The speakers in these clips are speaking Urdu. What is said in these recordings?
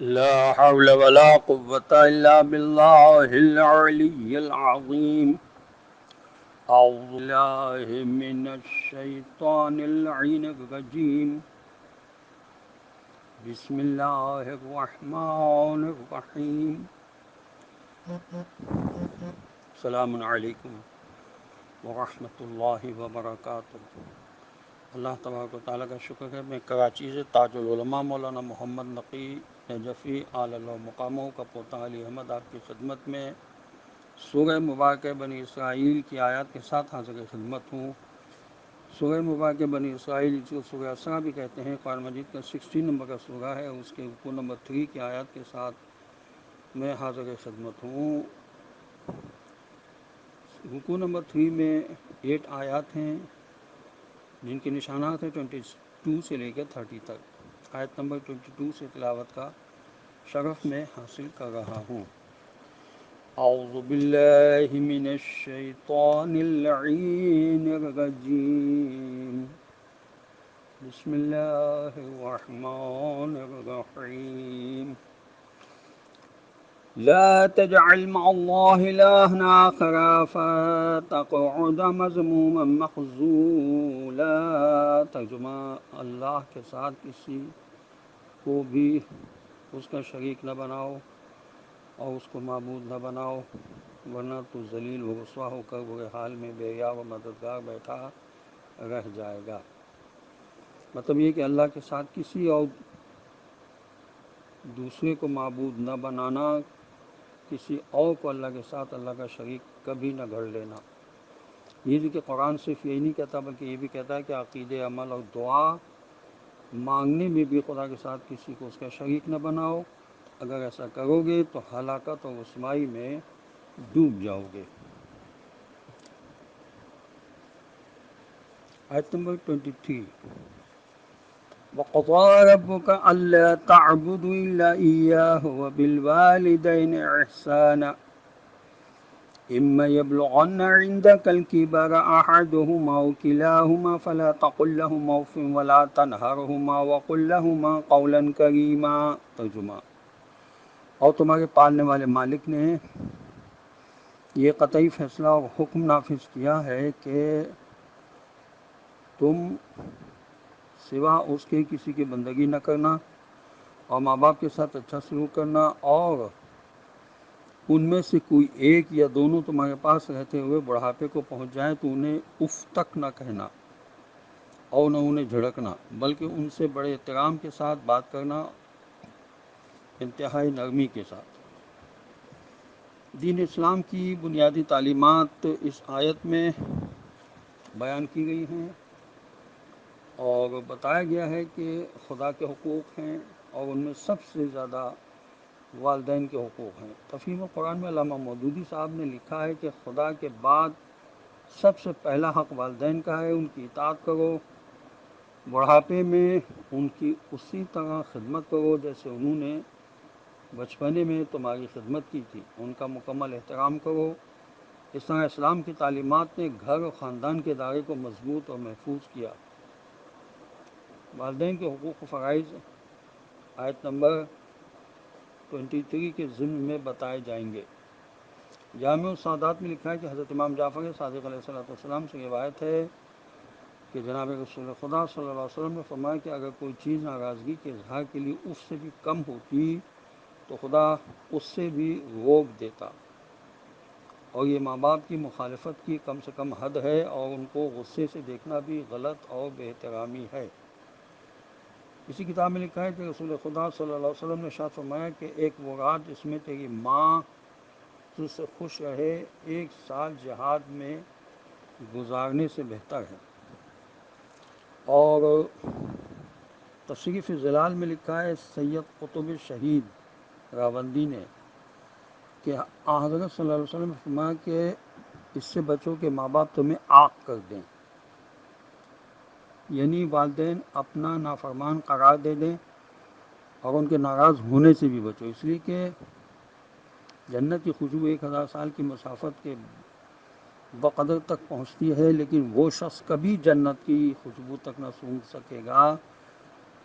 لا حول ولا قوة إلا بالله العلي العظيم. أعوذ بالله من الشيطان اللعين الرجيم. بسم الله الرحمن الرحيم. السلام علیکم ورحمۃ اللہ وبرکاتہ. اللہ تبارک و تعالیٰ کا شکر ہے، میں کراچی سے تاج العلماء مولانا محمد نقی نجفی آل اللہ مقاموں کا پوتا علی احمد آپ کی خدمت میں سورہ مبارکہ بنی اسرائیل کی آیات کے ساتھ حاضر خدمت ہوں. سورہ مبارکہ بنی اسرائیل جو سورہ اسراء بھی کہتے ہیں، قرآن مجید کا 16 نمبر کا سورہ ہے، اس کے رکوع نمبر 3 کی آیات کے ساتھ میں حاضر خدمت ہوں. رکوع نمبر 3 میں 8 آیات ہیں جن کے نشانات ہیں 22 سے لے کے 30 تک. آیت نمبر 22 سے تلاوت کا شرف میں حاصل کر رہا ہوں. اعوذ باللہ من الشیطان اللعین الرجیم. بسم اللہ الرحمن الرحیم. لا تجعل مع الله إلها آخر فتقعد مذموما مخذولا. ترجمہ: اللہ کے ساتھ کسی کو بھی اس کا شریک نہ بناؤ اور اس کو معبود نہ بناؤ، ورنہ تو ذلیل و رسوا ہو کر برے حال میں بے ریا و مددگار بیٹھا رہ جائے گا. مطلب یہ کہ اللہ کے ساتھ کسی اور دوسرے کو معبود نہ بنانا، کسی اور کو اللہ کے ساتھ اللہ کا شریک کبھی نہ گھڑ لینا. یہ بھی کہ قرآن صرف یہی نہیں کہتا بلکہ یہ بھی کہتا ہے کہ عقیدے، عمل اور دعا مانگنے میں بھی خدا کے ساتھ کسی کو اس کا شریک نہ بناؤ. اگر ایسا کرو گے تو ہلاکت اور رسوائی میں ڈوب جاؤ گے. آیت نمبر 23. وَقَضَىٰ رَبُّكَ أَلَّا تَعْبُدُوا إِلَّا إِيَّاهُ وَبِالْوَالِدَيْنِ إِحْسَانًا إِمَّا يَبْلُغَنَّ عِندَكَ الْكِبَرَ أَحَدُهُمَا أَوْ كِلَاهُمَا فَلَا تَقُل لَّهُمَا أُفٍّ وَلَا تَنْهَرْهُمَا وَقُل لَّهُمَا قَوْلًا كَرِيمًا. ترجمہ: اور تمہارے پالنے والے مالک نے یہ قطعی فیصلہ اور حکم نافذ کیا ہے کہ تم سوا اس کے کسی کی بندگی نہ کرنا اور ماں باپ کے ساتھ اچھا سلوک کرنا، اور ان میں سے کوئی ایک یا دونوں تمہارے پاس رہتے ہوئے بڑھاپے کو پہنچ جائیں تو انہیں اف تک نہ کہنا اور نہ انہیں جھڑکنا، بلکہ ان سے بڑے احترام کے ساتھ بات کرنا، انتہائی نرمی کے ساتھ. دین اسلام کی بنیادی تعلیمات اس آیت میں بیان کی گئی ہیں اور بتایا گیا ہے کہ خدا کے حقوق ہیں اور ان میں سب سے زیادہ والدین کے حقوق ہیں. تفہیم قرآن میں علامہ مودودی صاحب نے لکھا ہے کہ خدا کے بعد سب سے پہلا حق والدین کا ہے. ان کی اطاعت کرو، بڑھاپے میں ان کی اسی طرح خدمت کرو جیسے انہوں نے بچپنے میں تمہاری خدمت کی تھی. ان کا مکمل احترام کرو. اس طرح اسلام کی تعلیمات نے گھر اور خاندان کے ادارے کو مضبوط اور محفوظ کیا. والدین کے حقوق و فرائض آیت نمبر 23 کے ضمن میں بتائے جائیں گے. جامع السعادات میں لکھا ہے کہ حضرت امام جعفر صادق علیہ السلام سے روایت ہے کہ جناب رسول خدا صلی اللہ علیہ وسلم نے فرمایا کہ اگر کوئی چیز ناراضگی کے اظہار کے لیے اس سے بھی کم ہوتی تو خدا اس سے بھی روک دیتا، اور یہ ماں باپ کی مخالفت کی کم سے کم حد ہے اور ان کو غصے سے دیکھنا بھی غلط اور بے احترامی ہے. اسی کتاب میں لکھا ہے کہ رسول خدا صلی اللہ علیہ وسلم نے ارشاد فرمایا کہ ایک وہ رات جس میں تیری ماں تجھ سے خوش رہے 1 سال جہاد میں گزارنے سے بہتر ہے. اور تشریف ظلال میں لکھا ہے سید قطب شہید راوندی نے کہ حضرت صلی اللہ علیہ وسلم نے فرمایا کہ اس سے بچو کہ ماں باپ تمہیں عاق کر دیں، یعنی والدین اپنا نافرمان قرار دے دیں اور ان کے ناراض ہونے سے بھی بچو، اس لیے کہ جنت کی خوشبو 1000 سال کی مسافت کے بقدر تک پہنچتی ہے، لیکن وہ شخص کبھی جنت کی خوشبو تک نہ سونگھ سکے گا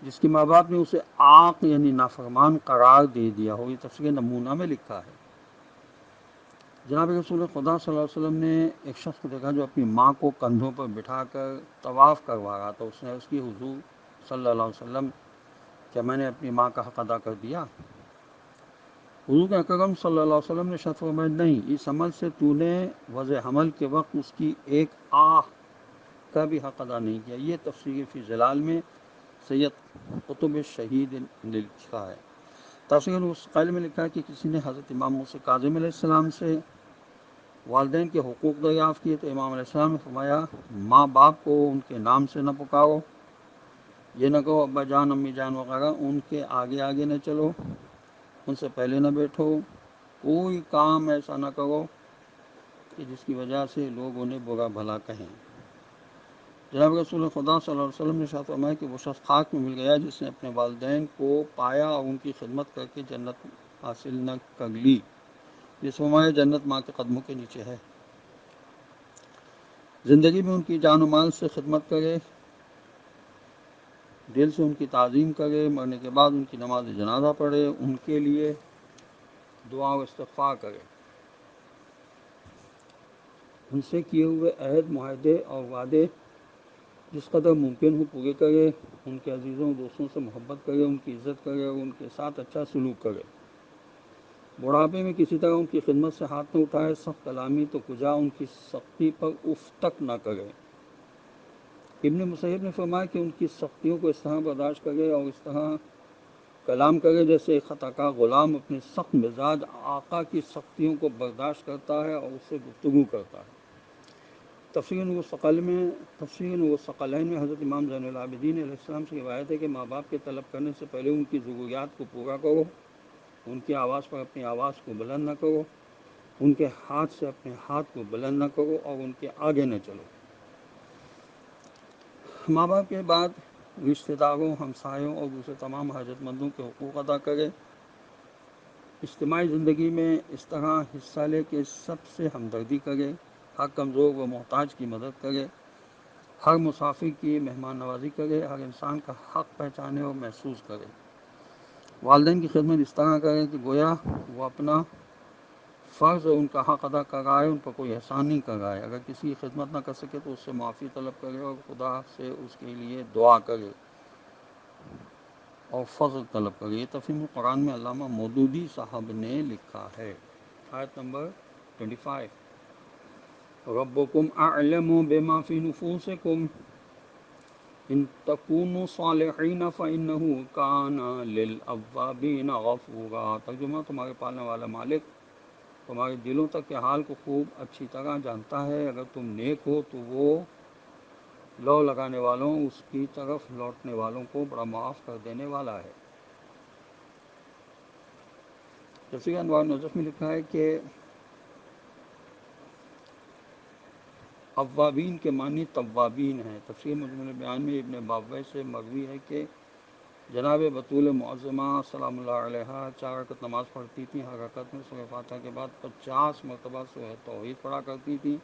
جس کے ماں باپ نے اسے عاق یعنی نافرمان قرار دے دیا ہو. یہ تفسیر نمونہ میں لکھا ہے. جناب رسول خدا صلی اللہ علیہ وسلم نے ایک شخص کو دیکھا جو اپنی ماں کو کندھوں پر بٹھا کر طواف کروا رہا تھا. اس نے اس کی حضور صلی اللہ علیہ وسلم کیا میں نے اپنی ماں کا حق ادا کر دیا؟ حضور اکرم صلی اللہ علیہ وسلم نے ارشاد فرمایا نہیں، اس عمل سے تو نے وضع حمل کے وقت اس کی ایک آہ کا بھی حق ادا نہیں کیا. یہ تفسیر فی ظلال میں سید قطب شہید نے لکھا ہے. تفسیر الثقلین میں لکھا ہے کہ کسی نے حضرت امام موسیٰ کاظم علیہ السلام سے والدین کے حقوق دریافت کیے تو امام علیہ السلام نے فرمایا ماں باپ کو ان کے نام سے نہ پکارو، یہ نہ کہو ابا جان امی جان وغیرہ، ان کے آگے آگے نہ چلو، ان سے پہلے نہ بیٹھو، کوئی کام ایسا نہ کرو کہ جس کی وجہ سے لوگ انہیں برا بھلا کہیں. جناب رسول خدا صلی اللہ علیہ وسلم نے ارشاد فرمایا کہ وہ شخص خاک میں مل گیا جس نے اپنے والدین کو پایا اور ان کی خدمت کر کے جنت حاصل نہ کر لی. جس فرمایا جنت ماں کے قدموں کے نیچے ہے. زندگی میں ان کی جان و مال سے خدمت کرے، دل سے ان کی تعظیم کرے، مرنے کے بعد ان کی نماز جنازہ پڑھے، ان کے لیے دعا و استغفار کرے، ان سے کیے ہوئے عہد معاہدے اور وعدے جس قدر ممکن ہو پورے کرے، ان کے عزیزوں و دوستوں سے محبت کرے، ان کی عزت کرے اور ان کے ساتھ اچھا سلوک کرے. بڑھاپے میں کسی طرح ان کی خدمت سے ہاتھ نہ اٹھائے، سخت کلامی تو کجا ان کی سختی پر اف تک نہ کرے. ابن مسیب نے فرمایا کہ ان کی سختیوں کو اس طرح برداشت کرے اور اس طرح کلام کرے جیسے ایک خطا کا غلام اپنے سخت مزاج آقا کی سختیوں کو برداشت کرتا ہے اور اس سے گفتگو کرتا ہے. تفسیر الثقلین میں حضرت امام زین العابدین علیہ السلام سے روایت ہے کہ ماں باپ کے طلب کرنے سے پہلے ان کی ضروریات کو پورا کرو، ان کی آواز پر اپنی آواز کو بلند نہ کرو، ان کے ہاتھ سے اپنے ہاتھ کو بلند نہ کرو اور ان کے آگے نہ چلو. ماں باپ کے بعد رشتہ داروں، ہمسایوں اور دوسرے تمام حاجت مندوں کے حقوق ادا کرے. اجتماعی زندگی میں اس طرح حصہ لے کہ سب سے ہمدردی کرے، ہر کمزور و محتاج کی مدد کرے، ہر مسافر کی مہمان نوازی کرے، ہر انسان کا حق پہچانے اور محسوس کرے. والدین کی خدمت اس طرح کرے کہ گویا وہ اپنا فرض ان کا حق ادا کرائے، ان پر کوئی احسان نہیں کرائے. اگر کسی کی خدمت نہ کر سکے تو اس سے معافی طلب کرے اور خدا سے اس کے لیے دعا کرے اور فضل طلب کرے. یہ تفہیم قرآن میں علامہ مودودی صاحب نے لکھا ہے. آیت نمبر 25 ربکم اعلم بما فی نفوسکم ان تکونوا صالحین فانہ کان للأوابین غفورا. ترجمہ تمہارے پالنے والا مالک تمہارے دلوں تک کے حال کو خوب اچھی طرح جانتا ہے. اگر تم نیک ہو تو وہ لو لگانے والوں، اس کی طرف لوٹنے والوں کو بڑا معاف کر دینے والا ہے. تفسیر انوار نجف میں لکھا ہے کہ اوابین کے معنی توابین ہیں. تفسیر مجموع بیان میں ابن بابویہ سے مروی ہے کہ جناب بطول معظمہ سلام اللہ علیہ 4 رکعت نماز پڑھتی تھیں. ہر رکعت میں سورہ فاتحہ کے بعد 50 مرتبہ سورہ توحید پڑھا کرتی تھیں.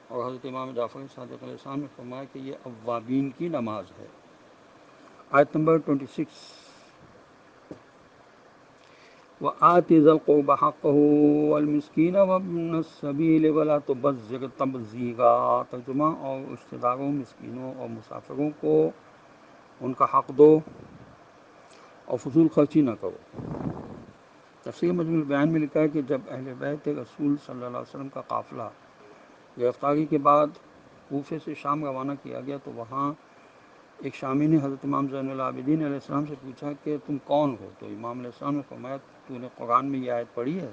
اور حضرت امام جعفر صادق علیہ السلام نے فرمایا کہ یہ اوابین کی نماز ہے. آیت نمبر 26 وآت ذا القربى حقه والمسکین وابن السبیل ولا تبذر تبذیرا. ترجمہ اور رشتہ داروں، مسکینوں اور مسافروں کو ان کا حق دو اور فضول خرچی نہ کرو. تفسیر مجموع بیان میں لکھا ہے کہ جب اہل بیت رسول صلی اللہ علیہ وسلم کا قافلہ گرفتاری کے بعد کوفے سے شام روانہ کیا گیا تو وہاں ایک شامی نے حضرت امام زین العابدین علیہ السلام سے پوچھا کہ تم کون ہو؟ تو امام علیہ السلام نے فرمایا تو نے قرآن میں یہ آیت پڑھی ہے؟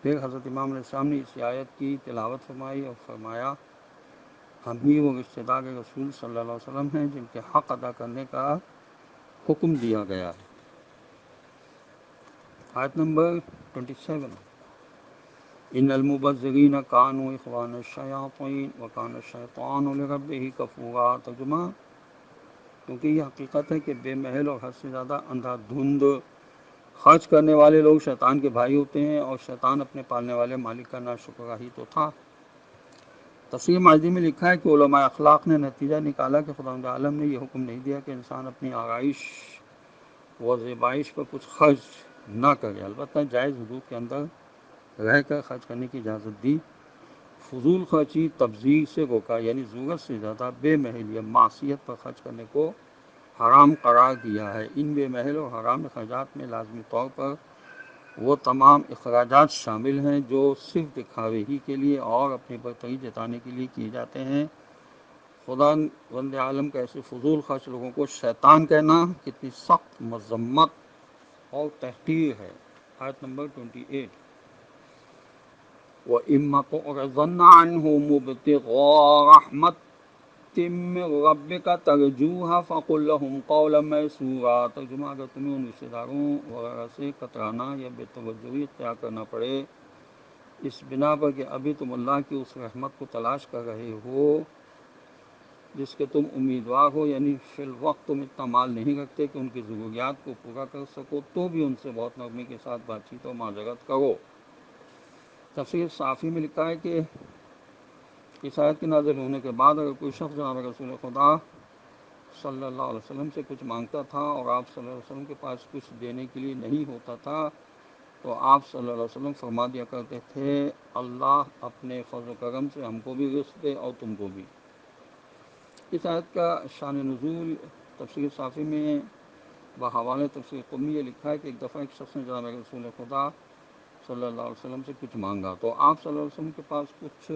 پھر حضرت امام علیہ السلام نے اس آیت کی تلاوت فرمائی اور فرمایا ہم ہی وہ رشتہ دار رسول صلی اللہ علیہ وسلم ہیں جن کے حق ادا کرنے کا حکم دیا گیا ہے. آیت نمبر 27 ان المبذرین کانوا اخوان الشیاطین وکان الشیطان لربہ کفورا. ترجمہ کیونکہ یہ حقیقت ہے کہ بے محل اور حد سے زیادہ اندھا دھند خرچ کرنے والے لوگ شیطان کے بھائی ہوتے ہیں اور شیطان اپنے پالنے والے مالک کا ناشکرا ہی تو تھا. تفسیر ماجدی میں لکھا ہے کہ علماء اخلاق نے نتیجہ نکالا کہ خداوند عالم نے یہ حکم نہیں دیا کہ انسان اپنی آرائش و زیبائش پر کچھ خرچ نہ کرے، البتہ جائز حدود کے اندر رہ کر خرچ کرنے کی اجازت دی۔ فضول خرچی تبذیر سے روکا، یعنی ضرورت سے زیادہ بے محل یا معصیت پر خرچ کرنے کو حرام قرار دیا ہے۔ ان بے محل اور حرام اخراجات میں لازمی طور پر وہ تمام اخراجات شامل ہیں جو صرف دکھاوے ہی کے لیے اور اپنی برتری جتانے کے لیے کیے جاتے ہیں۔ خدا وند عالم کا ایسے فضول خرچ لوگوں کو شیطان کہنا کتنی سخت مذمت اور تحقیر ہے۔ آیت نمبر 28، وَإِمَّا تُعْرِضَنَّ عَنْهُمُ ابْتِغَاءَ رَحْمَةٍ مِّن رَّبِّكَ تَرْجُوهَا فَقُل لَّهُمْ قَوْلًا مَّيْسُورًا۔ ترجمہ: اگر تمہیں ان رشتہ داروں وغیرہ سے کترانا یا بے توجہی اختیار کرنا پڑے اس بنا پر کہ ابھی تم اللہ کی اس رحمت کو تلاش کر رہے ہو جس کے تم امیدوار ہو، یعنی فی الوقت تم اتنا مال نہیں رکھتے کہ ان کی ضروریات کو پورا کر سکو، تو بھی ان سے بہت نرمی کے ساتھ بات چیت اور معذرت کرو۔ تفسیر صافی میں لکھا ہے کہ اس آیت کے نازل ہونے کے بعد اگر کوئی شخص جناب رسول خدا صلی اللہ علیہ وسلم سے کچھ مانگتا تھا اور آپ صلی اللہ علیہ وسلم کے پاس کچھ دینے کے لیے نہیں ہوتا تھا تو آپ صلی اللہ علیہ وسلم فرما دیا کرتے تھے، اللہ اپنے فضل و کرم سے ہم کو بھی رزق دے اور تم کو بھی۔ اس آیت کا شان نزول تفسیر صافی میں بحوالہ تفسیر قمی یہ لکھا ہے کہ ایک دفعہ ایک شخص نے جناب رسول خدا صلی اللہ علیہ وسلم سے کچھ مانگا تو آپ صلی اللہ علیہ وسلم کے پاس کچھ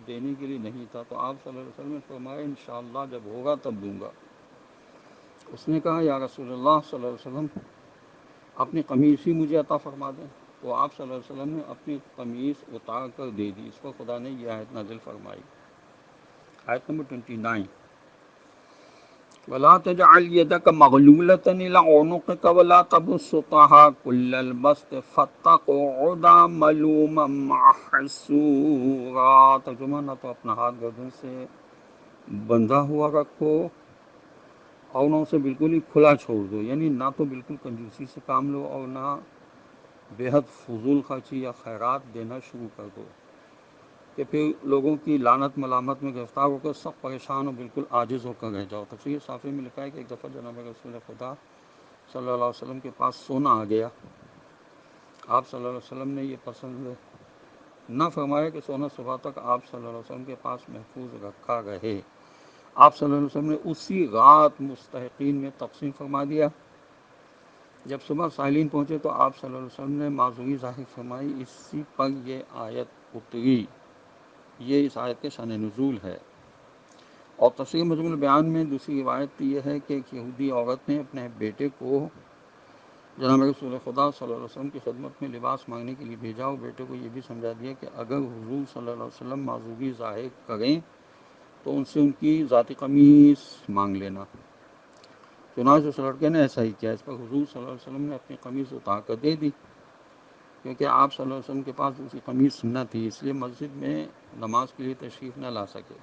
دینے کے لیے نہیں تھا، تو آپ صلی اللہ علیہ وسلم نے فرمایا انشاءاللہ جب ہوگا تب دوں گا۔ اس نے کہا یا رسول اللہ صلی اللہ علیہ وسلم اپنی قمیص ہی مجھے عطا فرما دیں، تو آپ صلی اللہ علیہ وسلم نے اپنی قمیص اتار کر دے دی۔ اس پر خدا نے یہ آیت نازل فرمائی۔ آیت نمبر 29، وَلَا تَجْعَلْ يَدَكَ مَغْلُولَةً إِلَىٰ عُنُقِكَ وَلَا تَبْسُطْهَا كُلَّ الْبَسْطِ فَتَقْعُدَ مَلُومًا مَّحْسُورًا۔ ترجمہ: نہ تو اپنا ہاتھ گردن سے بندھا ہوا رکھو اور نہ اسے بالکل ہی کھلا چھوڑ دو، یعنی نہ تو بالکل کنجوسی سے کام لو اور نہ بے حد فضول خرچی یا خیرات دینا شروع کر دو کہ پھر لوگوں کی لعنت ملامت میں گرفتار ہو کر سخت پریشان اور بالکل عاجز ہو کر رہ جاؤ۔ تفسیر صافی میں لکھا ہے کہ ایک دفعہ جناب رسول خدا صلی اللہ علیہ وسلم کے پاس سونا آ گیا۔ آپ صلی اللہ علیہ وسلم نے یہ پسند نہ فرمایا کہ سونا صبح تک آپ صلی اللہ علیہ وسلم کے پاس محفوظ رکھا رہے۔ آپ صلی اللہ علیہ وسلم نے اسی رات مستحقین میں تقسیم فرما دیا۔ جب صبح سائلین پہنچے تو آپ صلی اللہ علیہ وسلم نے معذوری ظاہر فرمائی، اسی پر یہ آیت اتری۔ یہ اس آیت کے شان نزول ہے۔ اور تفسیر مجموع البیان میں دوسری روایت یہ ہے کہ ایک یہودی عورت نے اپنے بیٹے کو جناب رسول خدا صلی اللہ علیہ وسلم کی خدمت میں لباس مانگنے کے لیے بھیجا اور بیٹے کو یہ بھی سمجھا دیا کہ اگر حضور صلی اللہ علیہ وسلم معذوری ظاہر کریں تو ان سے ان کی ذاتی قمیص مانگ لینا۔ چنانچہ اس لڑکے نے ایسا ہی کیا۔ اس پر حضور صلی اللہ علیہ وسلم نے اپنی قمیص اتار کر دے دی، کیونکہ آپ صلی اللہ علیہ وسلم کے پاس دوسری قمیص نہ تھی، اس لیے مسجد میں نماز کے لیے تشریف نہ لا سکے۔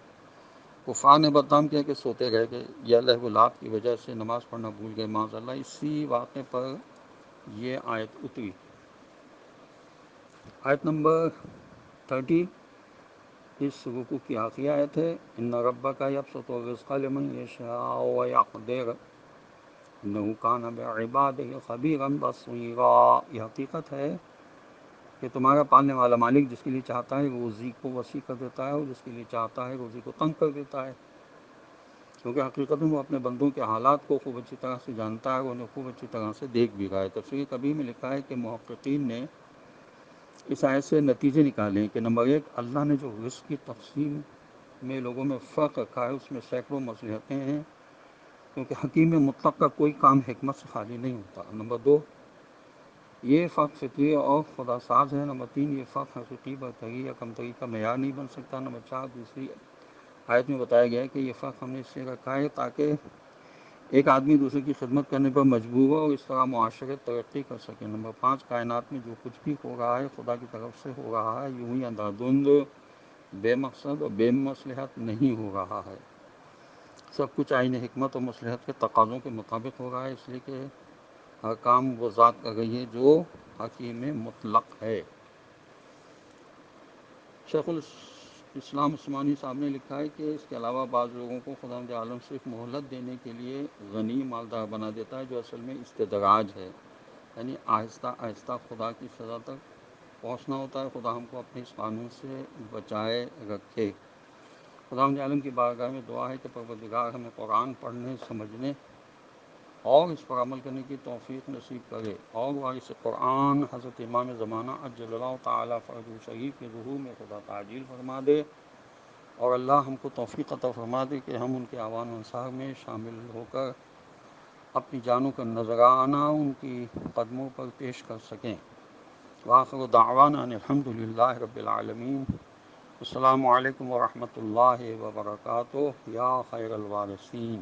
کفار نے بدنام کیا کہ سوتے رہ گئے یا لہو و لعب کی وجہ سے نماز پڑھنا بھول گئے، معاذ اللہ۔ اسی واقعے پر یہ آیت اتری۔ آیت نمبر 30 اس رکوع کی آخری آیت ہے۔ ان ربک یبسط الرزق لمن یشاء ویقدر انہ کان بعبادہ خبیرا بصیرا۔ یہ حقیقت ہے کہ تمہارا پالنے والا مالک جس کے لیے چاہتا ہے روزی کو وسیع کر دیتا ہے اور جس کے لیے چاہتا ہے روزی کو تنگ کر دیتا ہے، کیونکہ حقیقت میں وہ اپنے بندوں کے حالات کو خوب اچھی طرح سے جانتا ہے اور انہیں خوب اچھی طرح سے دیکھ بھی رہا ہے۔ تفسیر کبیر میں لکھا ہے کہ محققین نے اس آیت سے نتیجے نکالے کہ نمبر 1، اللہ نے جو رزق کی تقسیم میں لوگوں میں فرق رکھا ہے اس میں سینکڑوں مصلحتیں ہیں، کیونکہ حکیم مطلق کا کوئی کام حکمت سے خالی نہیں ہوتا۔ نمبر 2، یہ فرق فطری اور خدا ساز ہے۔ نمبر 3، یہ فرق حقیقی برتری یا کمتری کا معیار نہیں بن سکتا۔ نمبر 4، دوسری آیت میں بتایا گیا ہے کہ یہ فرق ہم نے اس لیے رکھا ہے تاکہ ایک آدمی دوسرے کی خدمت کرنے پر مجبور ہو اور اس طرح معاشرے ترقی کر سکے۔ نمبر 5، کائنات میں جو کچھ بھی ہو رہا ہے خدا کی طرف سے ہو رہا ہے، یوں ہی اندھا دھند بے مقصد اور بے مصلحت نہیں ہو رہا ہے، سب کچھ عین حکمت اور مصلحت کے تقاضوں کے مطابق ہو رہا ہے، اس لیے کہ ہر کام وہ ذات کر رہی ہے جو حکیم مطلق ہے۔ شیخ اسلام عثمانی صاحب نے لکھا ہے کہ اس کے علاوہ بعض لوگوں کو خداوند عالم صرف مہلت دینے کے لیے غنی مالدار بنا دیتا ہے، جو اصل میں استدراج ہے، یعنی آہستہ آہستہ خدا کی سزا تک پہنچنا ہوتا ہے۔ خدا ہم کو اپنے اس قانون سے بچائے رکھے۔ خداوند عالم کی بارگاہ میں دعا ہے کہ پروردگار ہمیں قرآن پڑھنے، سمجھنے اور اس پر عمل کرنے کی توفیق نصیب کرے، اور وارث قرآن حضرت امام زمانہ عجل اللہ تعالیٰ فرجہ شریف کے ظہور میں خدا تعجیل فرما دے، اور اللہ ہم کو توفیق عطا فرما دے کہ ہم ان کے اعوان و انصار میں شامل ہو کر اپنی جانوں کا نذرانہ ان کی قدموں پر پیش کر سکیں۔ وآخر دعوانا ان الحمد للہ رب العالمین۔ السلام علیکم ورحمۃ اللہ وبرکاتہ۔ یا خیر الوارثین۔